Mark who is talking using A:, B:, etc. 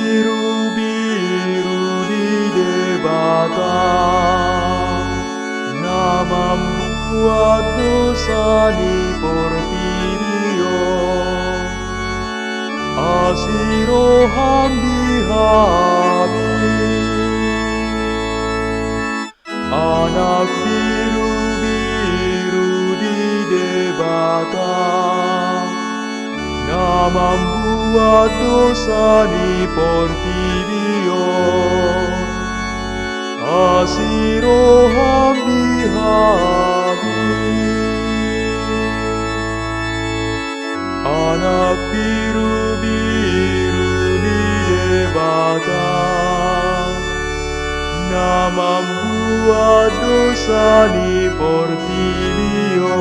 A: biru-biru di debata, na membuat dosa di portirio, asiroham dihabis. Anak biru-biru di debata, na membuat dosa di portirio, asiroham dihabis. Anak biru-biru di debata, na membuat dosa di portirio.